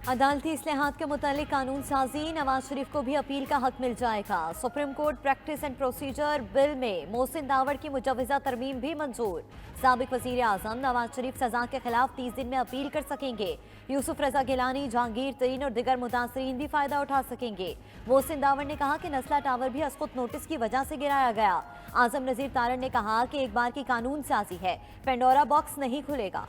عدالتی اصلاحات کے متعلق قانون سازی، نواز شریف کو بھی اپیل کا حق مل جائے گا۔ Supreme court practice and procedure bill میں محسن داوڑ کی مجوزہ ترمیم بھی منظور۔ سابق وزیر اعظم نواز شریف سزا کے خلاف 30 دن میں اپیل کر سکیں گے۔ یوسف رضا گیلانی، جہانگیر ترین اور دیگر متاثرین بھی فائدہ اٹھا سکیں گے۔ محسن داوڑ نے کہا کہ نسلہ ٹاور بھی اسقط نوٹس کی وجہ سے گرایا گیا۔ اعظم نذیر تارڑ نے کہا کہ ایک بار کی قانون سازی ہے، پینڈورا باکس نہیں کھلے گا۔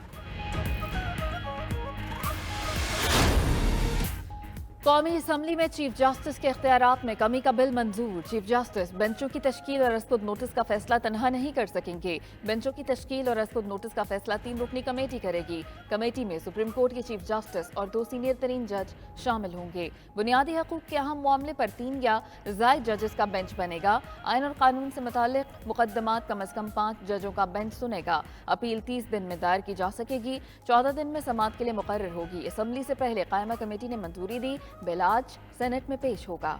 قومی اسمبلی میں چیف جسٹس کے اختیارات میں کمی کا بل منظور۔ چیف جسٹس بینچوں کی تشکیل اور اسقط نوٹس کا فیصلہ تنہا نہیں کر سکیں گے۔ بینچوں کی تشکیل اور اسقط نوٹس کا فیصلہ 3 رکنی کمیٹی کرے گی۔ کمیٹی میں سپریم کورٹ کے چیف جسٹس اور 2 سینئر ترین جج شامل ہوں گے۔ بنیادی حقوق کے اہم معاملے پر 3 یا زائد ججز کا بینچ بنے گا۔ آئین اور قانون سے متعلق مقدمات کم از کم 5 ججوں کا بینچ سنے گا۔ اپیل 30 دن میں دائر کی جا سکے گی۔ 14 دن میں سماعت کے لیے مقرر ہوگی۔ اسمبلی سے پہلے قائمہ کمیٹی نے منظوری دی۔ بل آج سینٹ میں پیش ہوگا۔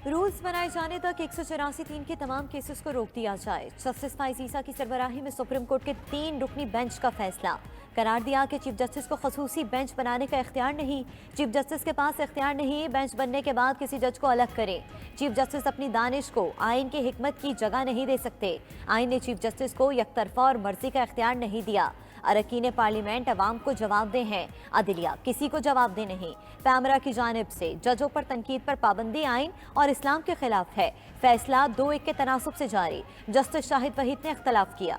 رولز بنائے جانے تک 184(3) کے تمام کیسز کو روک دیا جائے۔ جسٹس فائز عیسیٰ کی سربراہی میں سپریم کورٹ کے 3 رکنی بینچ کا فیصلہ۔ قرار دیا کہ چیف جسٹس کو خصوصی بینچ بنانے کا اختیار نہیں۔ چیف جسٹس کے پاس اختیار نہیں بینچ بننے کے بعد کسی جج کو الگ کرے۔ چیف جسٹس اپنی دانش کو آئین کی حکمت کی جگہ نہیں دے سکتے۔ آئین نے چیف جسٹس کو یک طرفہ اور مرضی کا اختیار نہیں دیا۔ اراکین پارلیمنٹ عوام کو جواب دہ ہیں، عدلیہ کسی کو جواب دہ نہیں۔ پیمرا کی جانب سے ججوں پر تنقید پر پابندی آئین اور اسلام کے خلاف ہے۔ فیصلہ 2-1 کے تناسب سے جاری۔ جسٹس شاہد وحید نے اختلاف کیا۔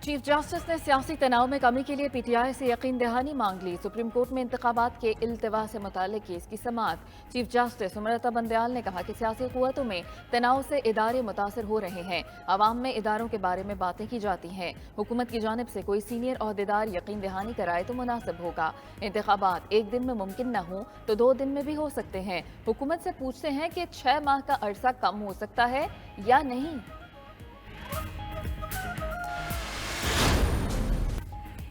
چیف جسٹس نے سیاسی تناؤ میں کمی کے لیے پی ٹی آئی سے یقین دہانی مانگ لی۔ سپریم کورٹ میں انتخابات کے التوا سے متعلق کیس کی سماعت۔ چیف جسٹس امرتا بندیال نے کہا کہ سیاسی قوتوں میں تناؤ سے ادارے متاثر ہو رہے ہیں۔ عوام میں اداروں کے بارے میں باتیں کی جاتی ہیں۔ حکومت کی جانب سے کوئی سینئر عہدیدار یقین دہانی کرائے تو مناسب ہوگا۔ انتخابات 1 دن میں ممکن نہ ہوں تو 2 دن میں بھی ہو سکتے ہیں۔ حکومت سے پوچھتے ہیں کہ 6 ماہ کا عرصہ کم ہو سکتا ہے یا نہیں۔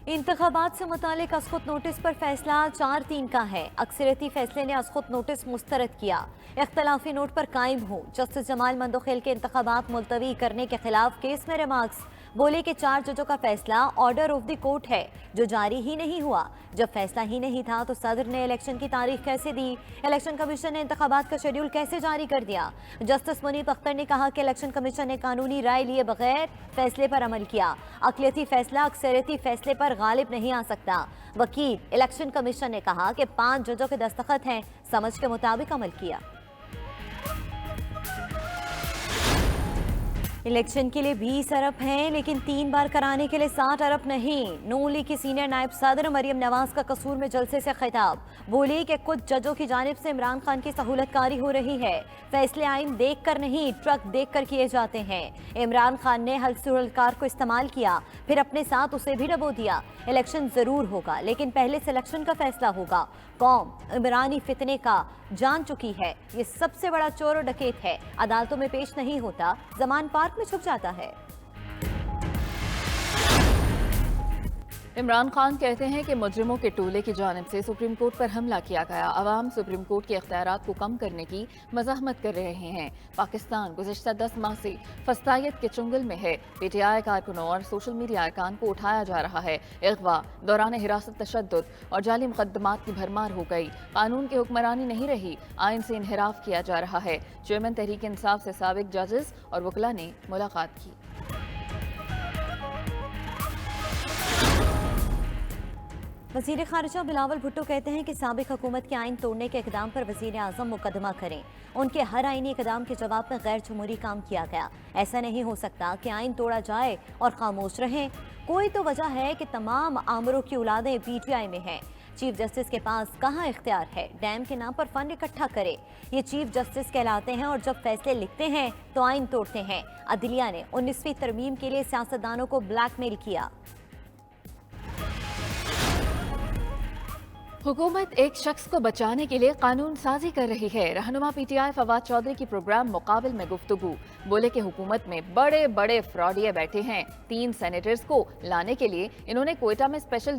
انتخابات سے متعلق اسقط نوٹس پر فیصلہ 4-3 کا ہے۔ اکثریتی فیصلے نے اسقط نوٹس مسترد کیا۔ اختلافی نوٹ پر قائم ہوں۔ جسٹس جمال مندوخیل کے انتخابات ملتوی کرنے کے خلاف کیس میں ریمارکس۔ بولے کہ 4 ججوں کا فیصلہ آرڈر آف دی کورٹ ہے جو جاری ہی نہیں ہوا۔ جب فیصلہ ہی نہیں تھا تو صدر نے الیکشن کی تاریخ کیسے دی؟ الیکشن کمیشن نے انتخابات کا شیڈول کیسے جاری کر دیا؟ جسٹس منیب اختر نے کہا کہ الیکشن کمیشن نے قانونی رائے لیے بغیر فیصلے پر عمل کیا۔ اقلیتی فیصلہ اکثریتی فیصلے پر غالب نہیں آ سکتا۔ وکیل الیکشن کمیشن نے کہا کہ 5 ججوں کے دستخط ہیں، سمجھ کے مطابق عمل کیا۔ الیکشن کے لیے 20 ارب ہیں لیکن 3 بار کرانے کے لیے 60 ارب نہیں۔ نون لیگ کی سینئر نائب صدر مریم نواز کا قصور میں جلسے سے خطاب۔ بولی کہ کچھ ججوں کی جانب سے عمران خان کی سہولت کاری ہو رہی ہے۔ فیصلے آئین دیکھ کر نہیں ٹرک دیکھ کر کیے جاتے ہیں۔ عمران خان نے سہولتکار کو استعمال کیا پھر اپنے ساتھ اسے بھی ڈبو دیا۔ الیکشن ضرور ہوگا لیکن پہلے سلیکشن کا فیصلہ ہوگا۔ قوم عمرانی فتنے کا جان چکی ہے۔ یہ سب سے بڑا چور و ڈکیت ہے، عدالتوں میں پیش نہیں ہوتا، زمان پارک میں چھپ جاتا ہے۔ عمران خان کہتے ہیں کہ مجرموں کے ٹولے کی جانب سے سپریم کورٹ پر حملہ کیا گیا۔ عوام سپریم کورٹ کے اختیارات کو کم کرنے کی مزاحمت کر رہے ہیں۔ پاکستان گزشتہ 10 ماہ سے فسطائیت کے چنگل میں ہے۔ پی ٹی آئی کارکنوں اور سوشل میڈیا ارکان کو اٹھایا جا رہا ہے۔ اغوا، دوران حراست تشدد اور جعلی مقدمات کی بھرمار ہو گئی۔ قانون کی حکمرانی نہیں رہی، آئین سے انحراف کیا جا رہا ہے۔ چیئرمین تحریک انصاف سے سابق ججز اور وکلاء نے ملاقات کی۔ وزیر خارجہ بلاول بھٹو کہتے ہیں کہ سابق حکومت کے آئین توڑنے کے اقدام پر وزیر اعظم مقدمہ کریں۔ ان کے ہر آئینی اقدام کے جواب میں غیر جمہوری کام کیا گیا۔ ایسا نہیں ہو سکتا کہ آئین توڑا جائے اور خاموش رہیں۔ کوئی تو وجہ ہے کہ تمام آمروں کی اولادیں پی ٹی آئی میں ہیں۔ چیف جسٹس کے پاس کہاں اختیار ہے ڈیم کے نام پر فنڈ اکٹھا کرے؟ یہ چیف جسٹس کہلاتے ہیں اور جب فیصلے لکھتے ہیں تو آئین توڑتے ہیں۔ عدلیہ نے 19ویں ترمیم کے لیے سیاستدانوں کو بلیک میل کیا۔ حکومت ایک شخص کو بچانے کے لیے قانون سازی کر رہی ہے۔ رہنما P T I Fawad Chaudhry کی پروگرام مقابل میں گفتگو۔ بولے کہ حکومت میں بڑے بڑے فراڈیے بیٹھے ہیں۔ 3 سینیٹرز کو لانے کے لیے انہوں نے کوئٹہ میں اسپیشل